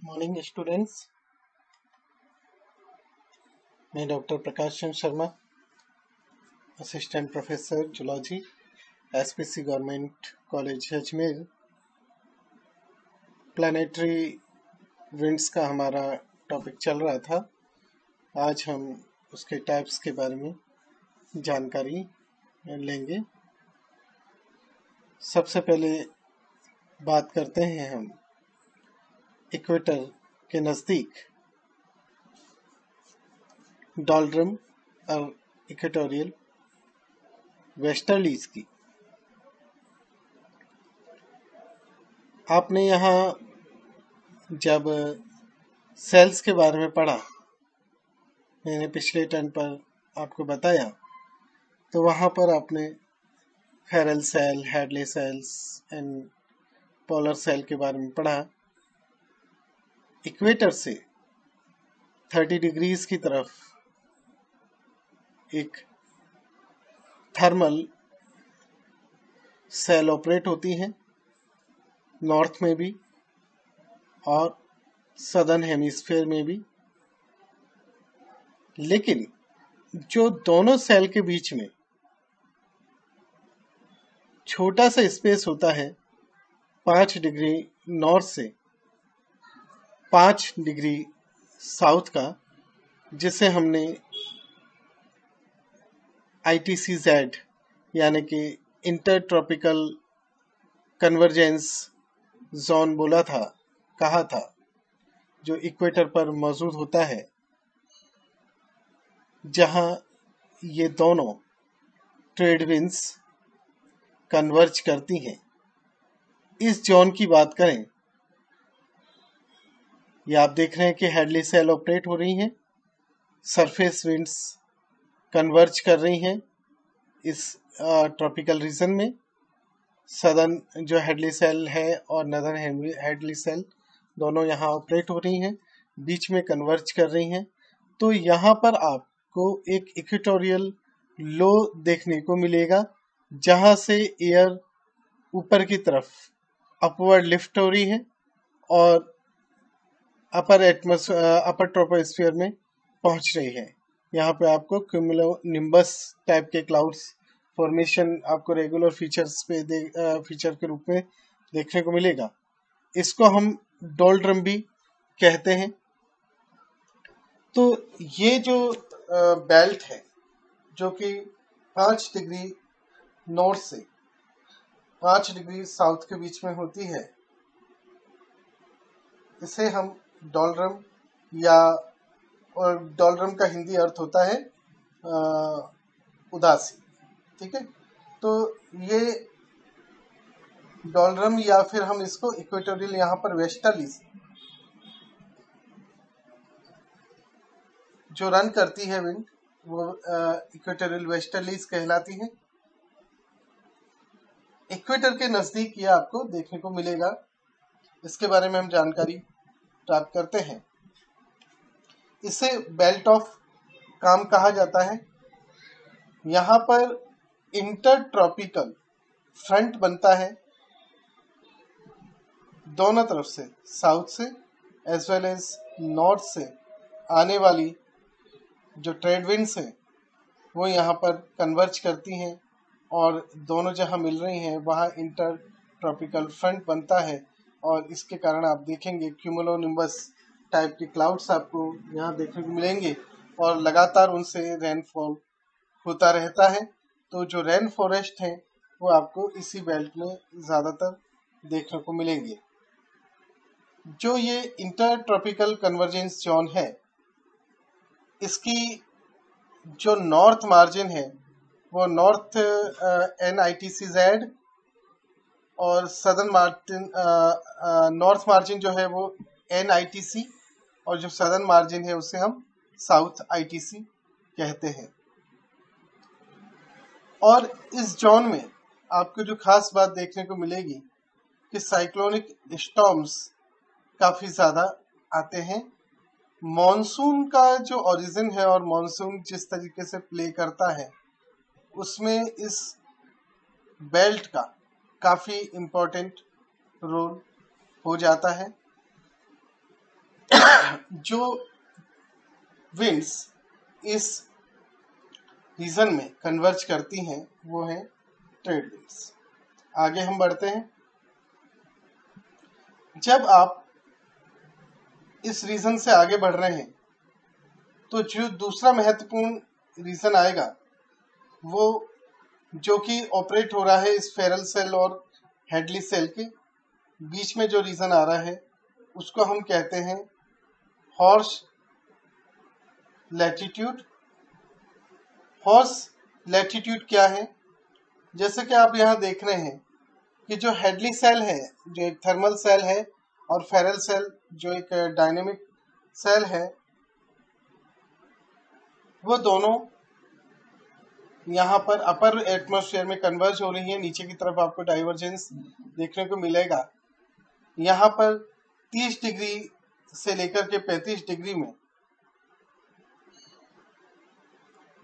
Morning students. मैं doctor Prakash Chandra Sharma, assistant professor zoology, SPC government college Ajmer. Planetary winds का हमारा topic चल रहा था। आज हम उसके टाइप्स के बारे में जानकारी लेंगे। सबसे पहले बात करते हैं हम इक्वेटर के नज़दीक डोल्ड्रम और इक्वेटोरियल वेस्टर्लीज की। आपने यहाँ जब सेल्स के बारे में पढ़ा, मैंने पिछले टर्न पर आपको बताया, तो वहाँ पर आपने Ferrel cell, Hadley cells and polar cell के बारे में पढ़ा। इक्वेटर से 30 डिग्रीज की तरफ एक थर्मल सेल ऑपरेट होती हैं, नॉर्थ में भी और सदर्न हेमिस्फीयर में भी। लेकिन जो दोनों सेल के बीच में छोटा सा स्पेस होता है 5 डिग्री नॉर्थ से 5 डिग्री साउथ का, जिसे हमने ITCZ यानी कि इंटर ट्रॉपिकल कन्वर्जेंस जोन बोला था, कहा था, जो इक्वेटर पर मौजूद होता है, जहां ये दोनों ट्रेड विंड्स कन्वर्ज करती हैं। इस जोन की बात करें, ये आप देख रहे हैं कि हैडली सेल ऑपरेट हो रही हैं, सरफेस विंड्स कन्वर्ज कर रही हैं इस ट्रॉपिकल रीजन में। सदर्न जो हेडली सेल है और नदर्न हेडली सेल दोनों यहाँ ऑपरेट हो रही हैं, बीच में कन्वर्ज कर रही हैं। तो यहाँ पर आपको एक इक्वेटोरियल लो देखने को मिलेगा, जहाँ से एयर ऊपर की तरफ अपवर्ड लिफ्ट हो रही है और अपर ट्रोपोस्फीयर में पहुंच रही है। यहाँ पे आपको क्यूमुलोनिम्बस टाइप के क्लाउड्स फॉर्मेशन आपको रेगुलर फीचर के रूप में देखने को मिलेगा। इसको हम डोल्ड्रम भी कहते हैं। तो ये जो बेल्ट है, जो कि 5 डिग्री नॉर्थ से 5 डिग्री साउथ के बीच में होती है, इसे हम डोल्ड्रम और डोल्ड्रम का हिंदी अर्थ होता है उदासी। ठीक है, तो ये डोल्ड्रम या फिर हम इसको इक्वेटोरियल यहाँ पर वेस्टर्लीज जो रन करती है विंड, वो इक्वेटोरियल वेस्टर्लीज कहलाती है। इक्वेटर के नजदीक ये आपको देखने को मिलेगा। इसके बारे में हम जानकारी प्राप्त करते हैं। इसे बेल्ट ऑफ काम कहा जाता है। यहाँ पर इंटर ट्रॉपिकल फ्रंट बनता है दोनों तरफ से, साउथ से एज वेल एज नॉर्थ से आने वाली जो ट्रेड विंड्स हैं वो यहाँ पर कन्वर्ज करती हैं और दोनों जहाँ मिल रही हैं वहाँ इंटर ट्रॉपिकल फ्रंट बनता है। और इसके कारण आप देखेंगे क्यूमुलोनिम्बस टाइप के क्लाउड्स आपको यहाँ देखने को मिलेंगे और लगातार उनसे रेनफॉल होता रहता है। तो जो रेन फॉरेस्ट है वो आपको इसी बेल्ट में ज़्यादातर देखने को मिलेंगे। जो ये इंटर ट्रॉपिकल कन्वर्जेंस जोन है, इसकी जो नॉर्थ मार्जिन है वो नॉर्थ NITCZ और सदर्न मार्जिन नॉर्थ मार्जिन जो है वो NITC और जो सदर्न मार्जिन है उसे हम साउथ ITC कहते हैं। और इस जोन में आपको जो खास बात देखने को मिलेगी कि साइक्लोनिक स्टॉर्म्स काफी ज्यादा आते हैं। मॉनसून का जो ओरिजिन है और मॉनसून जिस तरीके से प्ले करता है, उसमें इस बेल्ट का काफी इम्पोर्टेंट रोल हो जाता है। जो विंड्स इस रीजन में कन्वर्ज करती हैं वो है ट्रेड विंड्स। आगे हम बढ़ते हैं। जब आप इस रीजन से आगे बढ़ रहे हैं तो जो दूसरा महत्वपूर्ण रीजन आएगा वो जो कि ऑपरेट हो रहा है इस फेरल सेल और हेडली सेल के बीच में जो रीजन आ रहा है उसको हम कहते हैं हॉर्स लैटिट्यूड। हॉर्स लैटिट्यूड क्या है? जैसे कि आप यहाँ देख रहे हैं कि जो हेडली सेल है जो एक थर्मल सेल है और फेरल सेल जो एक डायनेमिक सेल है, वो दोनों यहाँ पर अपर एटमॉस्फेयर में कन्वर्ज हो रही है। नीचे की तरफ आपको डाइवर्जेंस देखने को मिलेगा। यहाँ पर 30 डिग्री से लेकर के 35 डिग्री में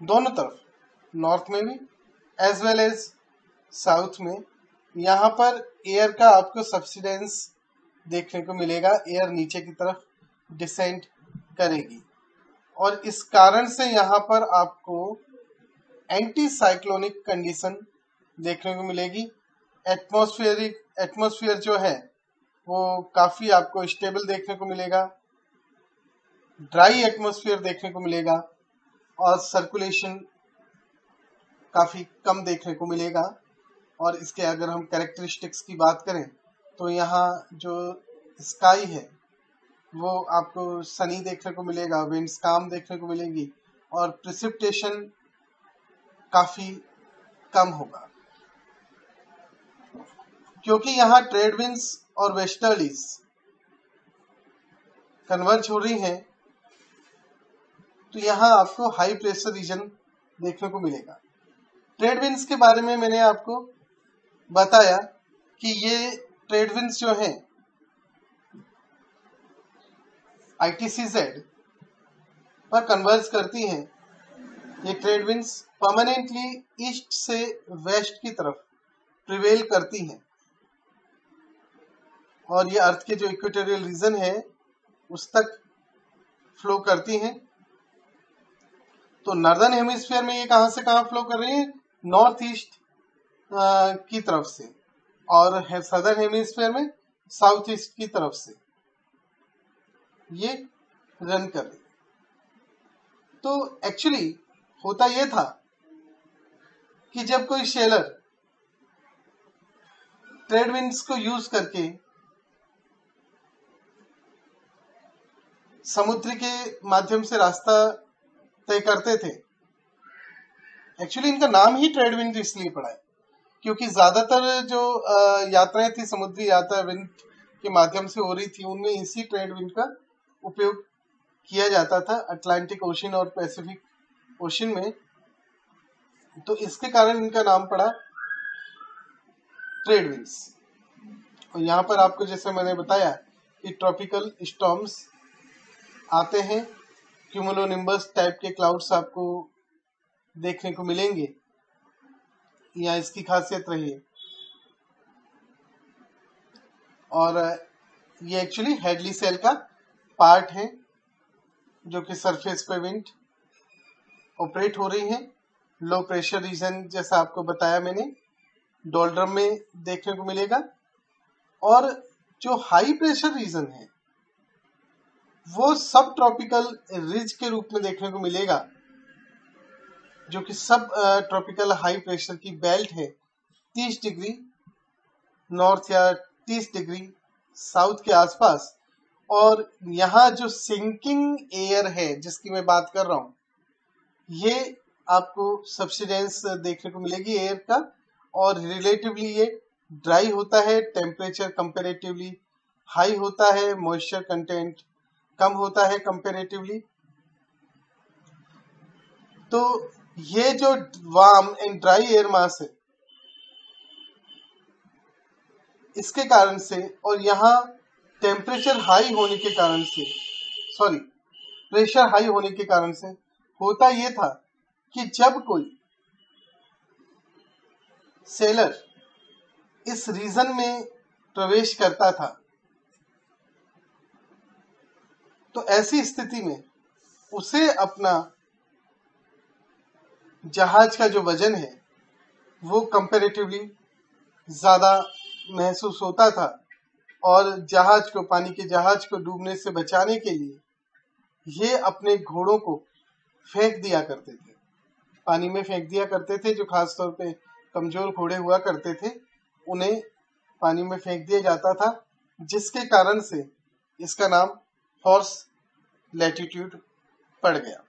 दोनों तरफ, नॉर्थ में भी एज वेल एज साउथ में, यहाँ पर एयर का आपको सब्सिडेंस देखने को मिलेगा। एयर नीचे की तरफ डिसेंड करेगी और इस कारण से यहाँ पर आपको एंटी साइक्लोनिक कंडीशन देखने को मिलेगी। एटमॉस्फेयर जो है वो काफी आपको स्टेबल देखने को मिलेगा, ड्राई एटमॉस्फेयर देखने को मिलेगा और सर्कुलेशन काफी कम देखने को मिलेगा। और इसके अगर हम कैरेक्टरिस्टिक्स की बात करें तो यहाँ जो स्काई है वो आपको सनी देखने को मिलेगा, विंड्स काम देखने को मिलेगी और प्रिसिपिटेशन काफी कम होगा। क्योंकि यहाँ ट्रेड विंड्स और वेस्टर्लीज कन्वर्ज हो रही हैं तो यहाँ आपको हाई प्रेशर रीजन देखने को मिलेगा। ट्रेड विंड्स के बारे में मैंने आपको बताया कि ये ट्रेड विंड्स जो हैं ITCZ पर कन्वर्ज करती हैं। ये ट्रेड विंड्स परमानेंटली ईस्ट से वेस्ट की तरफ प्रिवेल करती हैं और ये अर्थ के जो इक्वेटोरियल रीजन है उस तक फ्लो करती हैं। तो नॉर्दर्न हेमिस्फीयर में ये कहां से कहां फ्लो कर रही है? नॉर्थ ईस्ट की तरफ से, और सदर्न हेमिस्फीयर में साउथ ईस्ट की तरफ से ये रन कर रही। तो एक्चुअली होता ये था कि जब कोई सेलर ट्रेड विंड्स को यूज करके समुद्र के माध्यम से रास्ता तय करते थे, एक्चुअली इनका नाम ही ट्रेड विंड इसलिए पड़ा है क्योंकि ज्यादातर जो यात्राएं थी समुद्री यात्रा विंड के माध्यम से हो रही थी, उनमें इसी ट्रेड विंड का उपयोग किया जाता था अटलांटिक ओशन और पैसिफिक ओशन में। तो इसके कारण इनका नाम पड़ा ट्रेड विंड्स। और यहाँ पर आपको जैसे मैंने बताया कि ट्रॉपिकल स्टॉर्म्स आते हैं, क्यूमुलोनिम्बस टाइप के क्लाउड्स आपको देखने को मिलेंगे, यहाँ इसकी खासियत रही है। और ये एक्चुअली हेडली सेल का पार्ट है जो कि सरफेस पे विंड ऑपरेट हो रही है। लो प्रेशर रीजन जैसा आपको बताया मैंने डोल्ड्रम में देखने को मिलेगा, और जो हाई प्रेशर रीजन है वो सब ट्रॉपिकल रिज के रूप में देखने को मिलेगा, जो कि सब ट्रॉपिकल हाई प्रेशर की बेल्ट है 30 डिग्री नॉर्थ या 30 डिग्री साउथ के आसपास। और यहाँ जो सिंकिंग एयर है जिसकी मैं बात कर रहा हूँ, ये आपको सब्सिडेंस देखने को मिलेगी एयर का, और रिलेटिवली ये ड्राई होता है, टेम्परेचर कंपेरेटिवली हाई होता है, मॉइस्चर कंटेंट कम होता है कंपेरेटिवली। तो ये जो warm and dry air mass है इसके कारण से, और यहाँ टेम्परेचर हाई होने के कारण से, सॉरी प्रेशर हाई होने के कारण से होता ये था कि जब कोई सेलर इस रीजन में प्रवेश करता था तो ऐसी स्थिति में उसे अपना जहाज का जो वजन है वो कंपैरेटिवली ज्यादा महसूस होता था, और जहाज को, पानी के जहाज को डूबने से बचाने के लिए ये अपने घोड़ों को फेंक दिया करते थे, पानी में फेंक दिया करते थे। जो खास तौर पे कमजोर घोड़े हुआ करते थे उन्हें पानी में फेंक दिया जाता था, जिसके कारण से इसका नाम हॉर्स लैटिट्यूड पड़ गया।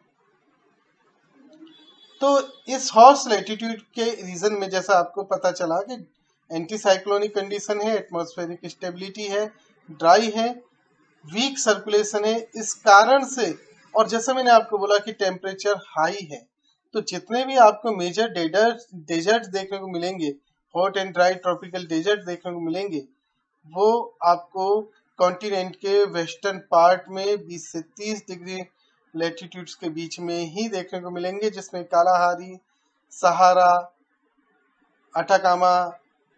तो इस हॉर्स लैटिट्यूड के रीजन में जैसा आपको पता चला कि एंटी साइक्लोनिक कंडीशन है, एटमॉस्फेरिक स्टेबिलिटी है, ड्राई है, वीक सर्कुलेशन है, इस कारण से, और जैसे मैंने आपको बोला कि टेम्परेचर हाई है, तो जितने भी आपको मेजर डेजर्ट देखने को मिलेंगे, hot and dry tropical desert देखने को मिलेंगे, वो आपको कॉन्टिनेंट के वेस्टर्न पार्ट में 20 से 30 डिग्री लैटिट्यूड्स के बीच में ही देखने को मिलेंगे, जिसमें Kalahari, Sahara, Atacama,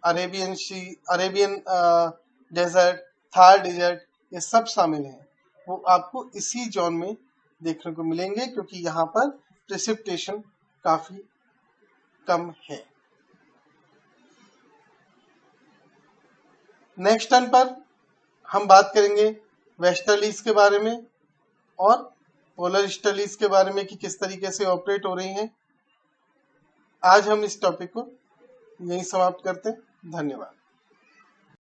Arabian desert, Thar desert, ये सब शामिल हैं। वो आपको इसी जोन में देखने को मिलेंगे क्योंकि यहाँ पर प्रेसिपिटेशन काफी कम है। नेक्स्ट टर्न पर हम बात करेंगे वेस्टर्लीज के बारे में और पोलर ईस्टर्लीज के बारे में कि किस तरीके से ऑपरेट हो रही हैं। आज हम इस टॉपिक को यहीं समाप्त करते हैं। धन्यवाद।